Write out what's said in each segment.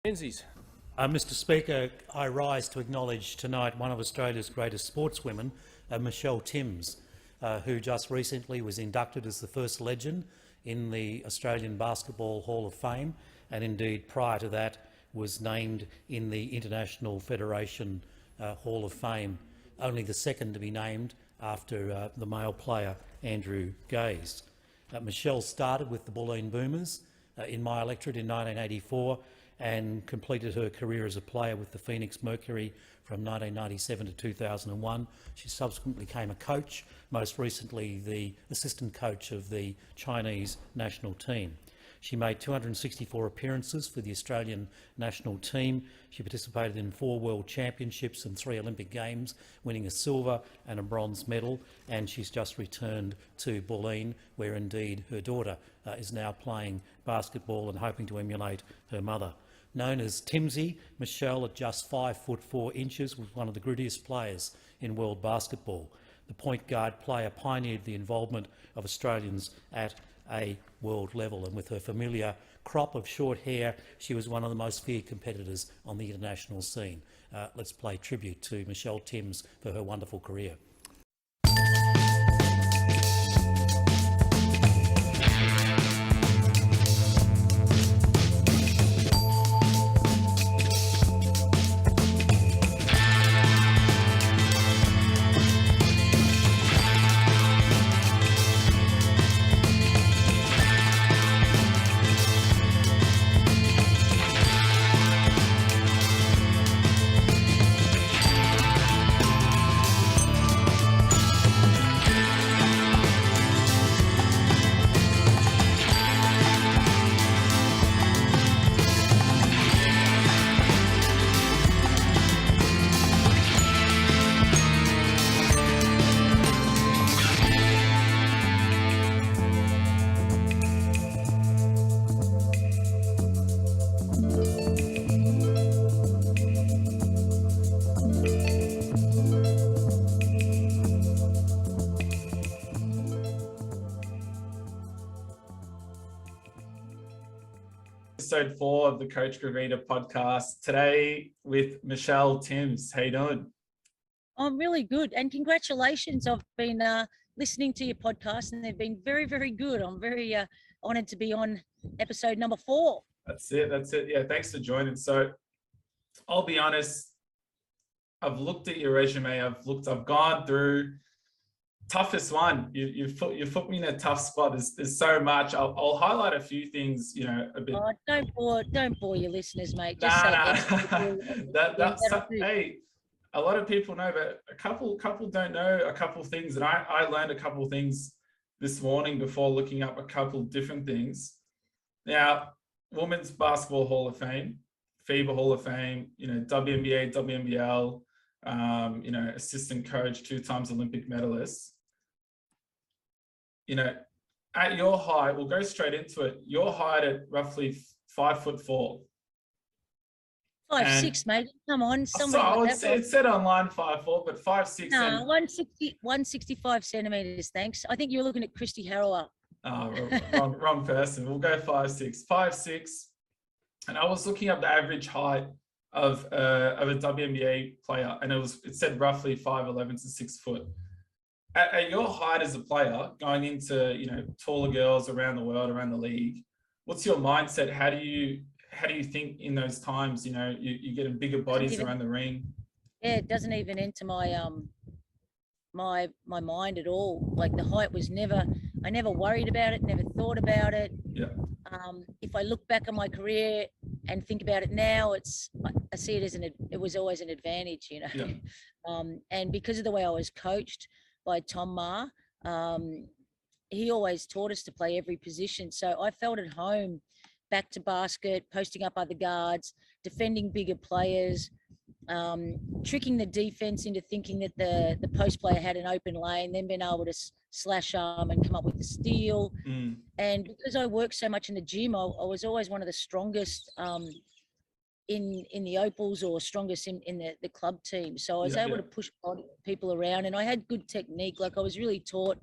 Menzies. Mr Speaker, I rise to acknowledge tonight one of Australia's greatest sportswomen, Michele Timms, who just recently was inducted as the first legend in the Australian Basketball Hall of Fame, and indeed prior to that was named in the International Federation Hall of Fame, only the second to be named after the male player Andrew Gaze. Michele started with the Bulleen Boomers in my electorate in 1984 and completed her career as a player with the Phoenix Mercury from 1997 to 2001. She subsequently became a coach, most recently the assistant coach of the Chinese national team. She made 264 appearances for the Australian national team. She participated in 4 World Championships and 3 Olympic Games, winning a silver and a bronze medal, and she's just returned to Bulleen, where indeed her daughter is now playing basketball and hoping to emulate her mother. Known as Timsy, Michele, at just 5'4", was one of the grittiest players in world basketball. The point guard player pioneered the involvement of Australians at a world level, and with her familiar crop of short hair, she was one of the most feared competitors on the international scene. Let's pay tribute to Michele Timms for her wonderful career. Episode 4 of the Coach Gravita podcast. Today with Michele Timms. How you doing? I'm really good, and congratulations. I've been listening to your podcast, and they've been very, very good. I'm very honoured to be on episode number 4. That's it. Yeah, thanks for joining. So I'll be honest, I've looked at your resume. I've gone through. Toughest one. You've put me in a tough spot. There's so much. I'll highlight a few things. A bit. Oh, don't bore your listeners, mate. Just Hey, a lot of people know, but a couple don't know a couple things, and I learned a couple things this morning before looking up a couple different things. Now, Women's Basketball Hall of Fame, FIBA Hall of Fame. WNBA, WNBL. Assistant coach, 2 times Olympic medalist. At your height, we'll go straight into it. Your height at roughly 5'4". 5'6", mate. Come on, it said online 5'4", but 5'6". No, 165 centimeters. Thanks. I think you were looking at Christy Harrower. Oh, wrong person. We'll go 5'6". 5'6", and I was looking up the average height of a WNBA player, and it said roughly 5'11" to 6 foot. At your height as a player, going into taller girls around the world, around the league, what's your mindset? How do you think in those times? You're getting bigger bodies around the ring. Yeah, it doesn't even enter my my mind at all. Like, the height was I never worried about it, never thought about it. Yeah. If I look back on my career and think about it now, I see it as it was always an advantage, Yeah. And because of the way I was coached by Tom Ma, he always taught us to play every position. So I felt at home, back to basket, posting up other guards, defending bigger players, tricking the defense into thinking that the post player had an open lane, then being able to slash arm and come up with the steal. And because I worked so much in the gym, I was always one of the strongest in the opals, or strongest in the club team. So I was able to push people around, and I had good technique. Like, I was really taught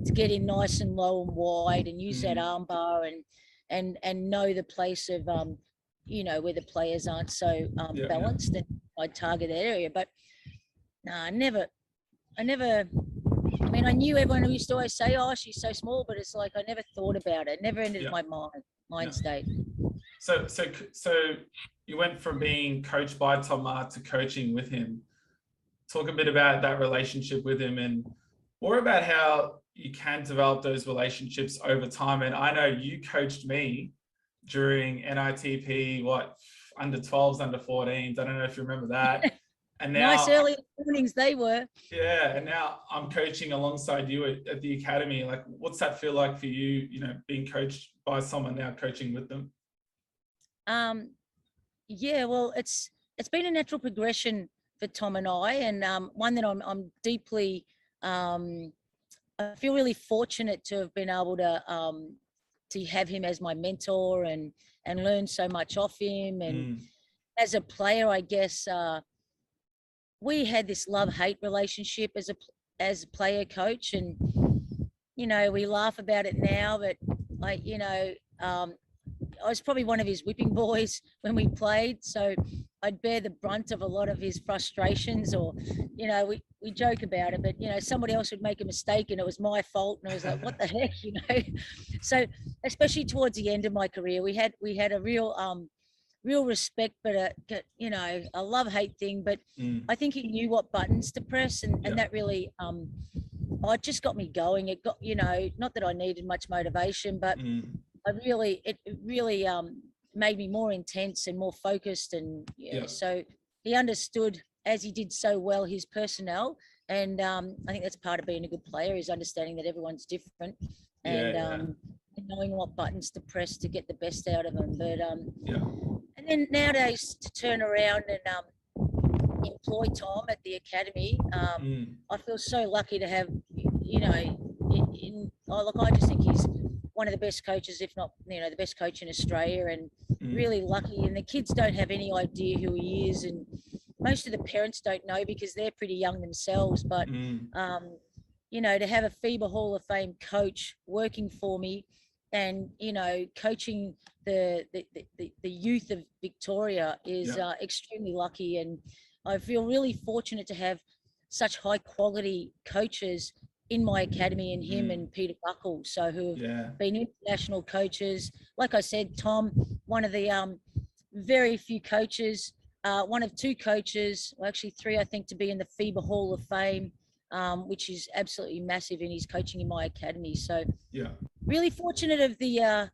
to get in nice and low and wide and use that arm bar and know the place of where the players aren't so balanced, and I'd target that area. But no, I never. I mean, I knew everyone who used to always say, "Oh, she's so small," but it's like I never thought about it. Never entered my mind state. So you went from being coached by Tom Maher to coaching with him. Talk a bit about that relationship with him, and more about how you can develop those relationships over time. And I know you coached me during NITP, under 12s, under 14s. I don't know if you remember that. And now, nice early mornings they were. Yeah, and now I'm coaching alongside you at the academy. Like, what's that feel like for you? Being coached by someone, now coaching with them. Yeah, well, it's been a natural progression for Tom and I, and one that I'm deeply. I feel really fortunate to have been able to have him as my mentor and learn so much off him. And as a player, I guess we had this love-hate relationship as a player coach, and we laugh about it now, but I was probably one of his whipping boys when we played, so I'd bear the brunt of a lot of his frustrations, or we joke about it, but somebody else would make a mistake and it was my fault, and I was like, what the heck. So especially towards the end of my career, we had a real respect, but a love-hate thing. But I think he knew what buttons to press, and that really it just got me going. It got, not that I needed much motivation, but it really made me more intense and more focused. And so he understood, as he did so well, his personnel. And I think that's part of being a good player, is understanding that everyone's different and knowing what buttons to press to get the best out of them. But and then nowadays, to turn around and employ Tom at the academy, I feel so lucky to have, I just think he's one of the best coaches, if not, the best coach in Australia, and really lucky. And the kids don't have any idea who he is, and most of the parents don't know because they're pretty young themselves. But to have a FIBA Hall of Fame coach working for me, and coaching the youth of Victoria is extremely lucky. And I feel really fortunate to have such high quality coaches in my academy, and him and Peter Buckle, so who have been international coaches. Like I said, Tom, one of the very few coaches, one of two coaches, well, actually three, I think, to be in the FIBA Hall of Fame, which is absolutely massive in his coaching in my academy. So really fortunate of the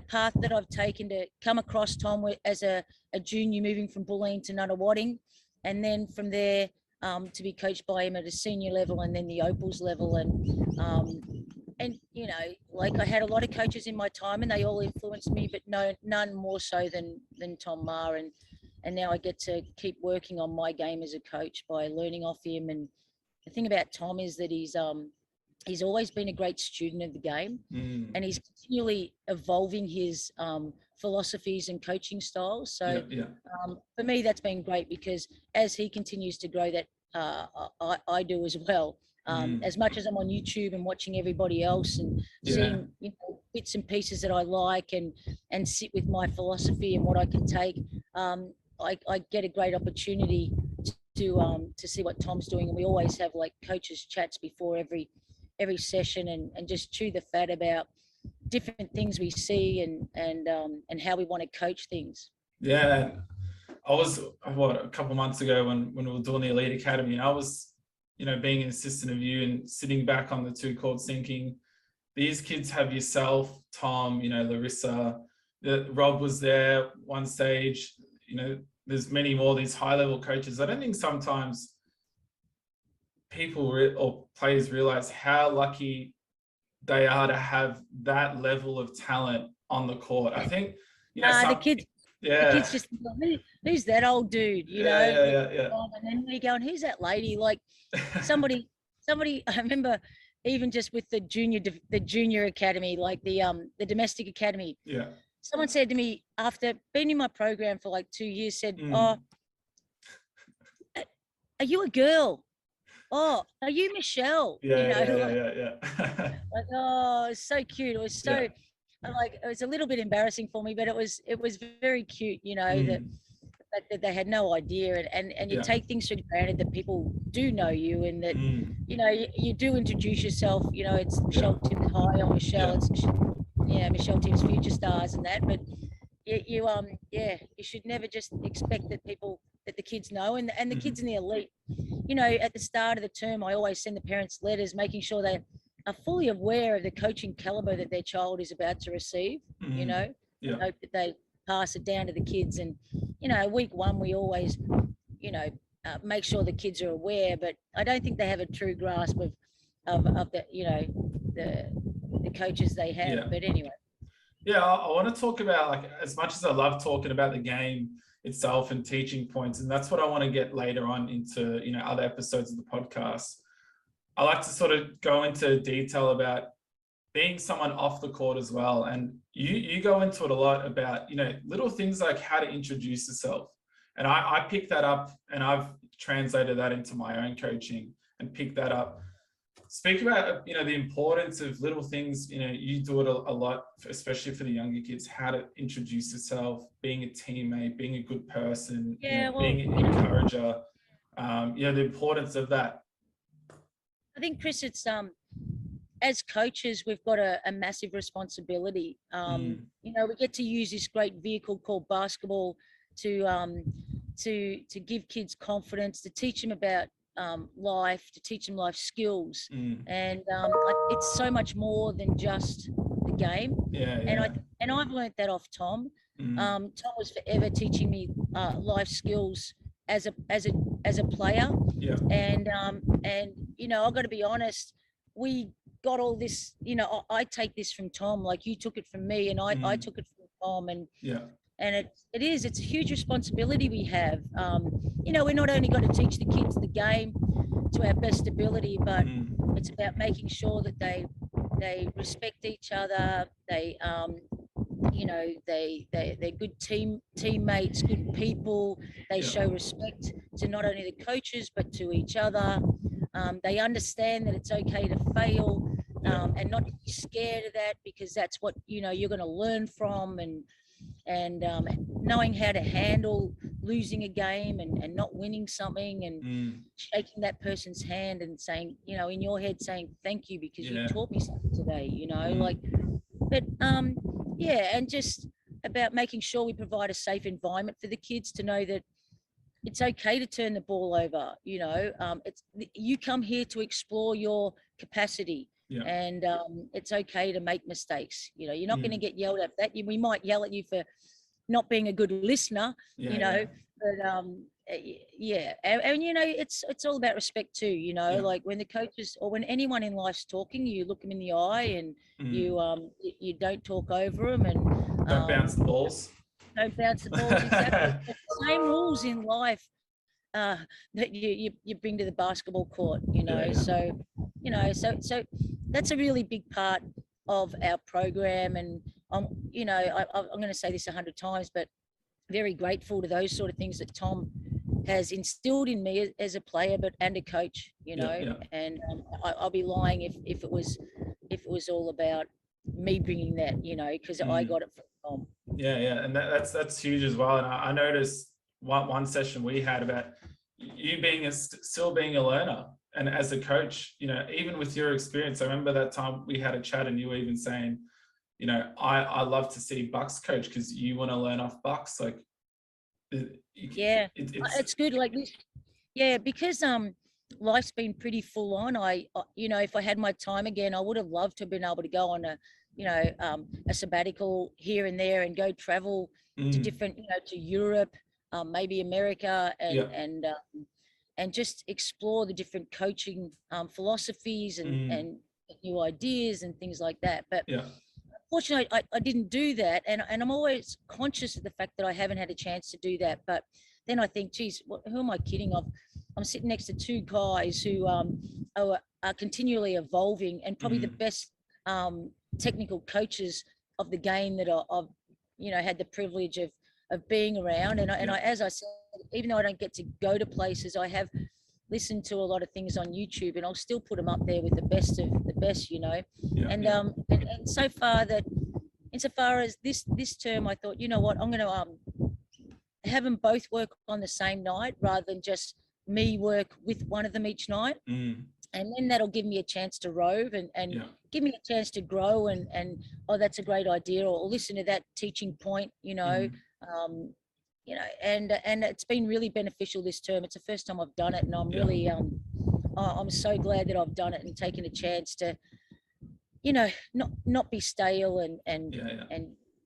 path that I've taken to come across Tom as a junior, moving from Bulleen to Nunawading, and then from there to be coached by him at a senior level, and then the Opals level. And I had a lot of coaches in my time, and they all influenced me, but none more so than Tom Maher. And now I get to keep working on my game as a coach by learning off him. And the thing about Tom is that he's always been a great student of the game, and he's continually evolving his philosophies and coaching styles. So for me, that's been great, because as he continues to grow, that I do as well. As much as I'm on YouTube and watching everybody else and seeing bits and pieces that I like and sit with my philosophy and what I can take, I get a great opportunity to see what Tom's doing. And we always have like coaches chats before every session, and just chew the fat about different things we see and how we want to coach things. Yeah, I was a couple of months ago when we were doing the Elite Academy, and I was being an assistant of you and sitting back on the two courts thinking, these kids have yourself, Tom, Larissa, Rob was there one stage, there's many more, these high level coaches. I don't think sometimes people or players realize how lucky they are to have that level of talent on the court. I think, the kids just who's that old dude, and then we go, and who's that lady? Like somebody I remember, even just with the junior academy, like the domestic academy. Someone said to me, after being in my program for like 2 years, said, "Oh, are you a girl? Oh, are you Michele?" Like, like, oh, it's so cute. It was so like it was a little bit embarrassing for me, but it was very cute, you know, that that they had no idea, and you Yeah. take things for granted that people do know you, and that you know you do introduce yourself. You know, it's Michelle Timms. Hi, I'm Michelle. Yeah. It's Michelle Timms, Future Stars, and that. But you should never just expect that the kids know, and the kids in the elite. You know, at the start of the term, I always send the parents letters, making sure they are fully aware of the coaching caliber that their child is about to receive. You know, Yeah. hope that they pass it down to the kids. And you know, week one we always, you know, make sure the kids are aware, but I don't think they have a true grasp of the, you know, the coaches they have. Yeah. But anyway. Yeah, I want to talk about, like, as much as I love talking about the game itself and teaching points, and that's what I want to get later on into, you know, other episodes of the podcast. I like to sort of go into detail about being someone off the court as well. And you go into it a lot about, you know, little things like how to introduce yourself. And I picked that up, and I've translated that into my own coaching and picked that up. Speak about, you know, the importance of little things. You know, you do it a lot, especially for the younger kids, how to introduce yourself, being a teammate, being a good person, being an encourager, you know, the importance of that. I think, Chris, it's as coaches, we've got a massive responsibility. You know, we get to use this great vehicle called basketball to give kids confidence, to teach them about life, to teach them life skills, and it's so much more than just the game. And I've learned that off Tom. Tom was forever teaching me life skills as a player. And you know, I've got to be honest, we got all this, you know, I take this from Tom, like you took it from me, and I took it from Tom, and it's a huge responsibility we have. You know, we're not only got to teach the kids the game to our best ability, but it's about making sure that they respect each other. They you know, they're good teammates, good people. They show respect to not only the coaches but to each other. They understand that it's okay to fail, and not to be scared of that, because that's what, you know, you're going to learn from, and knowing how to handle losing a game and not winning something, and shaking that person's hand and saying, you know, in your head saying thank you because you taught me something today, you know, like, but and just about making sure we provide a safe environment for the kids to know that it's okay to turn the ball over. You know, you come here to explore your capacity, and it's okay to make mistakes. You know, you're not going to get yelled at. That we might yell at you for not being a good listener. You know, but and you know, it's all about respect too. You know, like when the coaches or when anyone in life's talking, you look them in the eye, and you don't talk over them, and don't bounce the balls. Don't bounce the balls, exactly. Same rules in life that you bring to the basketball court, you know. So, you know, so that's a really big part of our program, and you know, I'm going to say this 100 times, but very grateful to those sort of things that Tom has instilled in me as a player, but and a coach, you know. And I'll be lying if it was all about me bringing that, you know, because I got it from Tom. And that's huge as well. And I noticed one session we had about you being still being a learner, and as a coach, you know, even with your experience. I remember that time we had a chat, and you were even saying, you know, I love to see Bucks coach because you want to learn off Bucks. Like, it's good. Like this, because life's been pretty full on. I you know, if I had my time again, I would have loved to have been able to go on a sabbatical here and there, and go travel to different, you know, to Europe, maybe America, and just explore the different coaching philosophies and new ideas and things like that. But fortunately, I didn't do that, and I'm always conscious of the fact that I haven't had a chance to do that. But then I think, geez, who am I kidding? I'm sitting next to two guys who are continually evolving, and probably the best technical coaches of the game that I've, you know, had the privilege of being around. And I, as I said, even though I don't get to go to places, I have listened to a lot of things on YouTube, and I'll still put them up there with the best of the best, you know. And so far that in insofar as this term, I thought, you know what, I'm going to have them both work on the same night rather than just me work with one of them each night. And then that'll give me a chance to rove and give me a chance to grow and oh, that's a great idea, or listen to that teaching point, you know, and it's been really beneficial this term. It's the first time I've done it, and I'm really I'm so glad that I've done it and taken a chance to, you know, not be stale and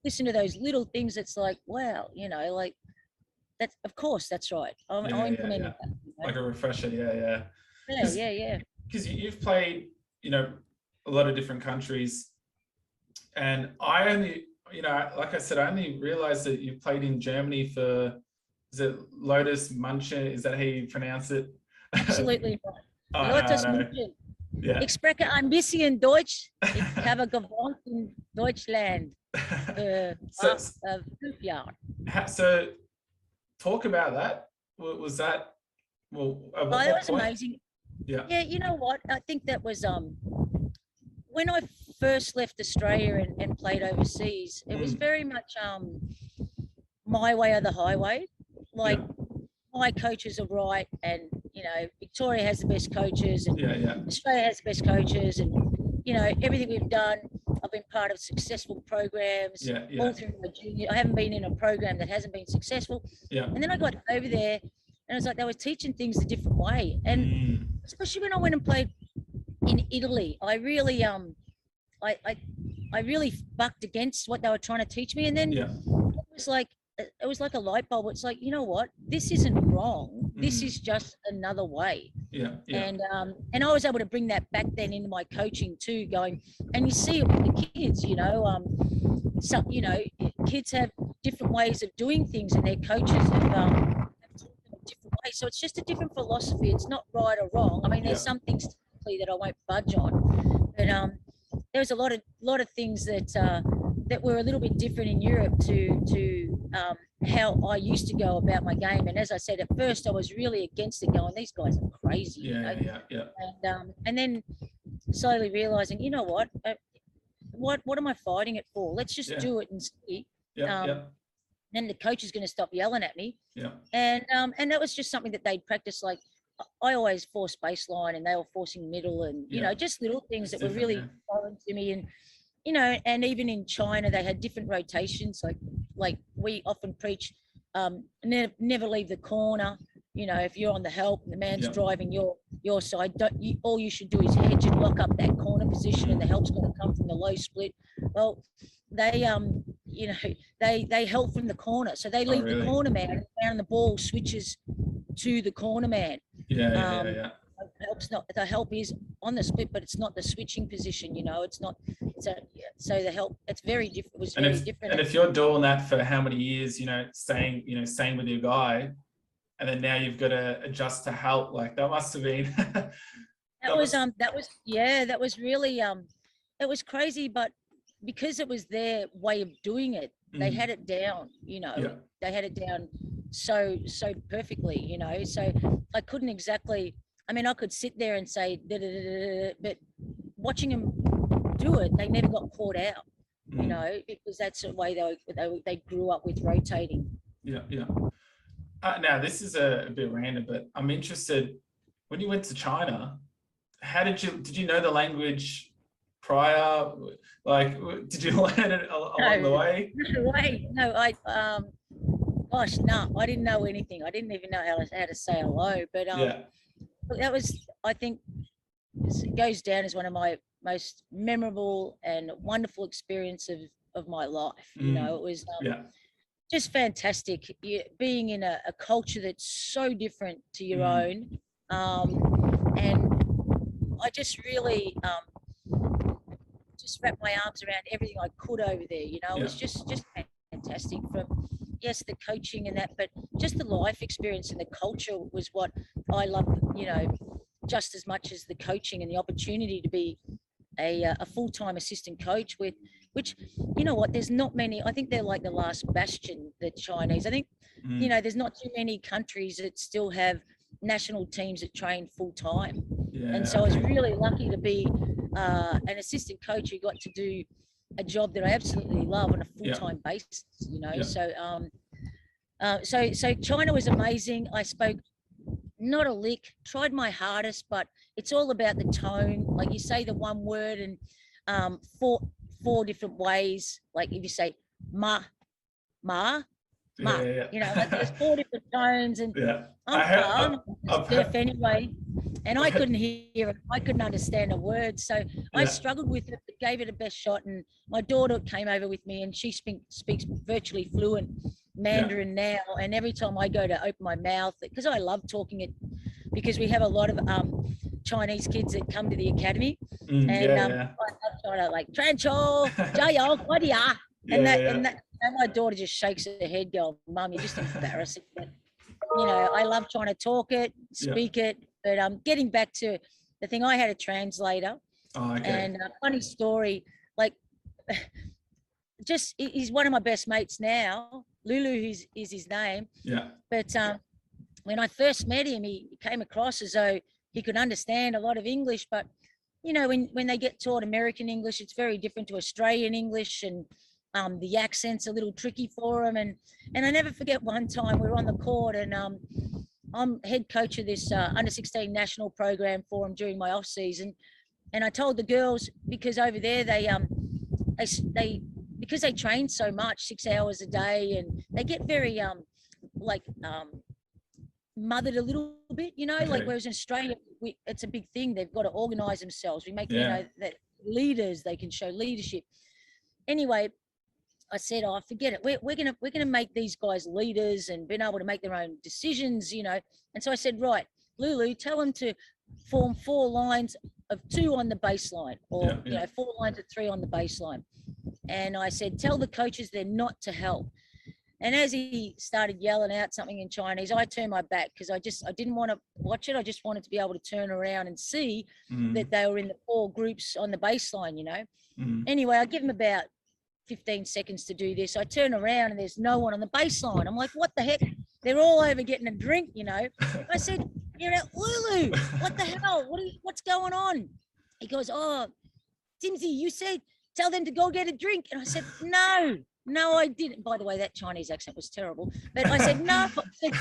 listen to those little things. It's like, wow, you know, like that's, of course, that's right. I'll implement that. You know? Like a refresher, Yeah. Because you've played, you know, a lot of different countries, and I only, you know, like I said, I only realized that you played in Germany for, is it Lotus Munchen? Is that how you pronounce it? Absolutely right. Oh, Lotus no. Munchen. Yeah. Ich spreche ein bisschen Deutsch. Ich habe gewohnt in Deutschland für 5 Jahre. So talk about that. Was that, well, at what That was point? amazing. Yeah, you know what? I think that was when I first left Australia and played overseas, it was very much my way or the highway. Like my coaches are right, and you know, Victoria has the best coaches, and Australia has the best coaches, and you know, everything we've done, I've been part of successful programs all through my junior. I haven't been in a program that hasn't been successful. And then I got over there, and it was like they were teaching things a different way, and especially when I went and played in Italy, I really I really bucked against what they were trying to teach me, and then it was like a light bulb. It's like, you know what, this isn't wrong, this is just another way. And I was able to bring that back then into my coaching too, going, and you see it with the kids, you know, some, you know, kids have different ways of doing things, and their coaches have different way. So it's just a different philosophy. It's not right or wrong. I mean, there's some things that I won't budge on, but there's a lot of things that were a little bit different in Europe to how I used to go about my game. And as I said, at first I was really against it, going, these guys are crazy. You know? And then slowly realizing, you know what am I fighting it for? Let's just do it and see. Then the coach is going to stop yelling at me. And that was just something that they'd practice. Like I always forced baseline, and they were forcing middle, and you know, just little things that were really foreign to me. And you know, and even in China, they had different rotations. Like we often preach, never leave the corner. You know, if you're on the help and the man's driving your side, all you should do is hedge and lock up that corner position, and the help's going to come from the low split. Well, they you know, they help from the corner, so they leave the corner man, and the ball switches to the corner man. Help's not, the help is on the split, but it's not the switching position. You know, it's not. So the help, it's very different. It was very different. And if you're doing that for how many years, you know, staying with your guy, and then now you've got to adjust to help, like that must have been. that was really it was crazy, but because it was their way of doing it, they had it down. You know, they had it down so perfectly. You know, so I couldn't exactly. I mean, I could sit there and say, but watching them do it, they never got caught out, you know, because that's the way they grew up with rotating. Now, this is a bit random, but I'm interested, when you went to China, how did you know the language prior? Like, did you learn it along the way? No, gosh, no, I didn't know anything. I didn't even know how to say hello, but that was, I think, it goes down as one of my most memorable and wonderful experience of my life. You know, it was just fantastic being in a culture that's so different to your own. And I just really just wrapped my arms around everything I could over there. You know, it was just fantastic, from the coaching and that, but just the life experience and the culture was what I loved, you know, just as much as the coaching and the opportunity to be a full-time assistant coach with, which, you know what, there's not many. I think they're like the last bastion, the Chinese. I think, you know, there's not too many countries that still have national teams that train full-time. And so I was really lucky to be an assistant coach who got to do a job that I absolutely love on a Yeah. full-time basis, you know. Yeah. So China was amazing. I spoke not a lick, tried my hardest, but it's all about the tone. Like you say the one word and four different ways. Like if you say ma, ma, ma, Yeah. you know, like there's four different tones, and Yeah. I'm I've deaf heard, anyway, and I've I heard, couldn't hear it. I couldn't understand a word, so I yeah. struggled with it, but gave it a best shot. And my daughter came over with me, and she speaks virtually fluent Mandarin now. And every time I go to open my mouth, because I love talking it, because we have a lot of Chinese kids that come to the academy, and Yeah. I love trying to like Trancho, Jayo, Wadia, and Yeah. Yeah. and my daughter just shakes her head, going, "Mum, you're just embarrassing." But, you know, I love trying to talk it, Yeah. speak it. But getting back to the thing, I had a translator, Oh, okay. and a funny story, like just he's one of my best mates now. Lulu is his name. Yeah. But when I first met him, he came across as though he could understand a lot of English. But, you know, when they get taught American English, it's very different to Australian English, and the accent's a little tricky for him. And I never forget one time we were on the court, and I'm head coach of this under 16 national program for him during my off season. And I told the girls, because over there they because they train so much, 6 hours a day, and they get very like mothered a little bit, you know, like whereas in Australia, it's a big thing. They've got to organize themselves. We make, you know, that leaders, they can show leadership. Anyway, I said, oh, forget it. We're gonna make these guys leaders and being able to make their own decisions, you know. And so I said, right, Lulu, tell them to form 4 lines of 2 on the baseline, or you know, 4 lines of 3 on the baseline. And I said, tell the coaches they're not to help. And as he started yelling out something in Chinese, I turned my back, because I didn't want to watch it. I just wanted to be able to turn around and see that they were in the 4 groups on the baseline, you know. Anyway, I give him about 15 seconds to do this. I turn around and there's no one on the baseline. I'm like, what the heck? They're all over getting a drink, you know. I said, you know, Lulu, what the hell? What's going on? He goes, oh, Timsy, you said tell them to go get a drink. And I said, no, I didn't. By the way, that Chinese accent was terrible. But I said, no, I said,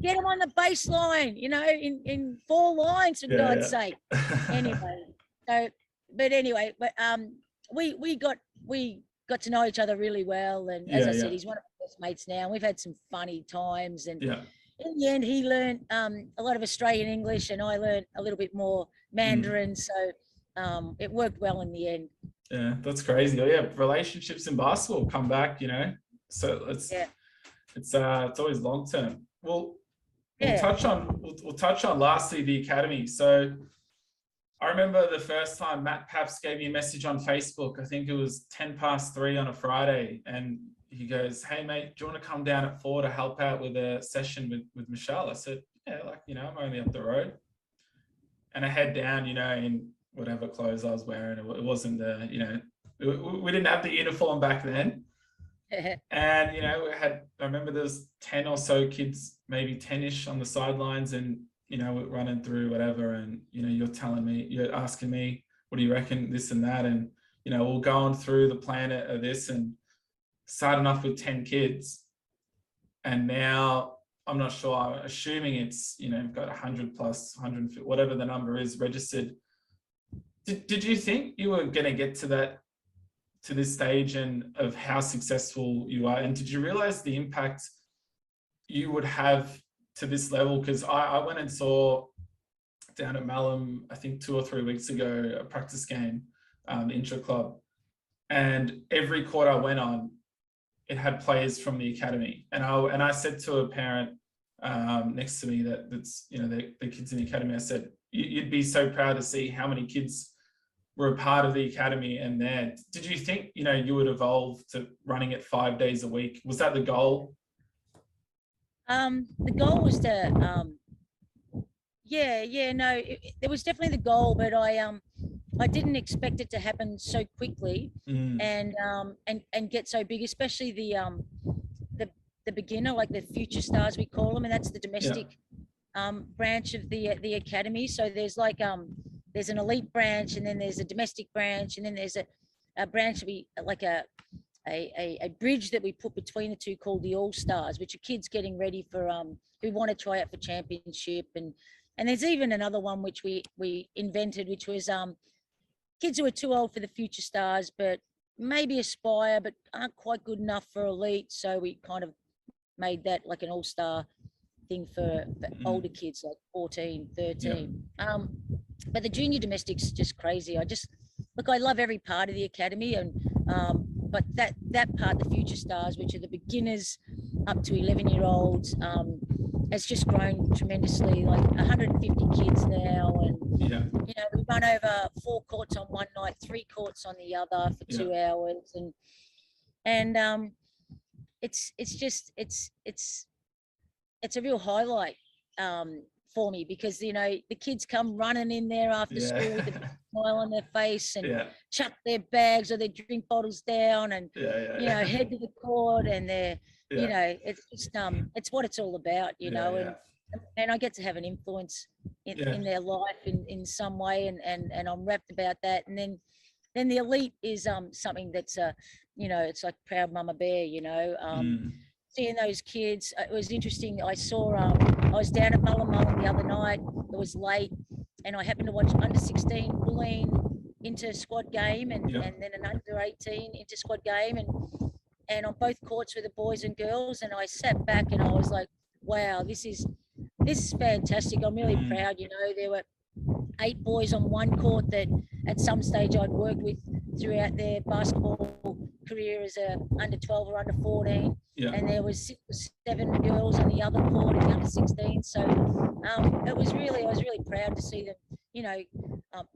get them on the baseline, you know, in 4 lines, for God's sake. Anyway, we got to know each other really well. And as I said, he's one of my best mates now. And we've had some funny times. And in the end, he learned a lot of Australian English, and I learned a little bit more Mandarin. So it worked well in the end. Yeah, that's crazy. Oh, yeah, relationships in basketball come back, you know. So it's always long term. We'll touch on lastly the academy. So I remember the first time Matt Paps gave me a message on Facebook. I think it was 3:10 on a Friday, and he goes, "Hey mate, do you want to come down at 4 to help out with a session with Michele?" I said, "Yeah, like, you know, I'm only up the road." And I head down, you know, in whatever clothes I was wearing. It wasn't the, you know, we didn't have the uniform back then. And, you know, I remember there was 10 or so kids, maybe 10-ish on the sidelines, and, you know, we're running through whatever. And, you know, you're asking me, what do you reckon, this and that? And, you know, we're going through the plan of this, and starting off with 10 kids. And now I'm not sure, I'm assuming it's, you know, you've got 100 plus 150, whatever the number is registered. Did you think you were going to get to this stage and of how successful you are? And did you realize the impact you would have to this level? Because I went and saw down at Malham, I think 2 or 3 weeks ago, a practice game, intra club, and every court I went on, it had players from the academy. And I said to a parent next to me that's, you know, the kids in the academy, I said, you'd be so proud to see how many kids were a part of the academy. And there, did you think, you know, you would evolve to running it 5 days a week? Was that the goal? The goal was to, no, there was definitely the goal, but I didn't expect it to happen so quickly and get so big, especially the beginner, like the future stars, we call them, and that's the domestic branch of the academy. So there's like, there's an elite branch, and then there's a domestic branch, and then there's a branch that we like a bridge that we put between the two called the All Stars, which are kids getting ready for who want to try out for championship, and there's even another one which we invented, which was kids who are too old for the future stars, but maybe aspire, but aren't quite good enough for elite. So we kind of made that like an all-star thing for older kids, like 14, 13. But the junior domestics just crazy. I love every part of the academy, and but that part, the future stars, which are the beginners up to 11-year-olds, has just grown tremendously. Like 150 kids now, and we run over 4 courts on one night, 3 courts on the other for 2 hours, and it's a real highlight for me, because the kids come running in there after school with a big smile on their face and chuck their bags or their drink bottles down and head to the court, and they're it's just it's what it's all about, and I get to have an influence in their life in some way, and I'm rapt about that. And then the elite is something that's it's like proud mama bear, seeing those kids. It was interesting. I saw I was down at Mullumbimby the other night. It was late, and I happened to watch under 16 bullying into squad game, and then an under 18 into squad game, and on both courts with the boys and girls. And I sat back and I was like, wow, this is fantastic. I'm really proud. There were 8 boys on one court that at some stage I'd worked with throughout their basketball career as a under 12 or under 14, and there was 6 or 7 girls on the other court in the under 16. So I was really proud to see them,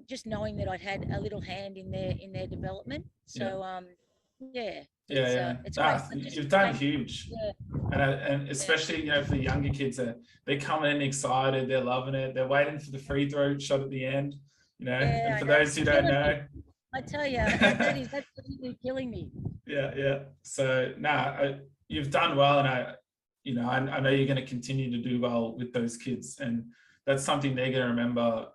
just knowing that I'd had a little hand in their development. So it's great. You've done huge. And especially for the younger kids, they're coming in excited, they're loving it, they're waiting for the free throw shot at the end, and for those who don't know, I tell you, that's absolutely killing me. So you've done well, and I know you're going to continue to do well with those kids, and that's something they're going to remember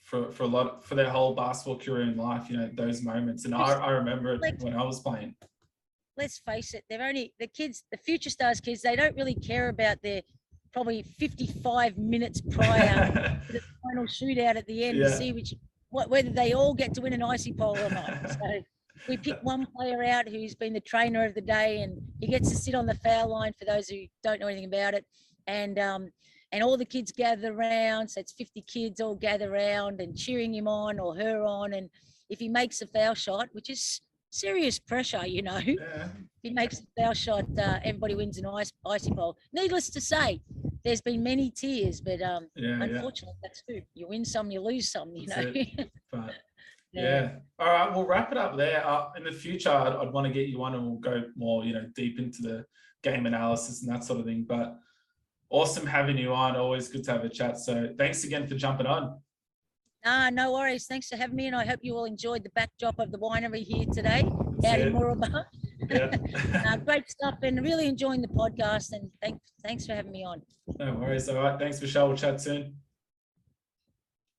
for their whole basketball career in life, those moments. And I remember it when I was playing. Let's face it, they're only the kids, the future stars kids, they don't really care about their probably 55 minutes prior to the final shootout at the end to see whether they all get to win an icy pole or not. So we pick one player out who's been the trainer of the day, and he gets to sit on the foul line, for those who don't know anything about it. And all the kids gather around. So it's 50 kids all gather around and cheering him on or her on. And if he makes a foul shot, which is serious pressure, if he makes a foul shot, everybody wins an icy pole. Needless to say, there's been many tears, but unfortunately, that's true. You win some, you lose some, But all right, we'll wrap it up there. In the future, I'd want to get you on, and we'll go more, deep into the game analysis and that sort of thing. But awesome having you on. Always good to have a chat. So thanks again for jumping on. No worries. Thanks for having me, and I hope you all enjoyed the backdrop of the winery here today out in Mooraba. Great stuff, and really enjoying the podcast, and thanks for having me on. No worries. All right. Thanks, Michelle. We'll chat soon.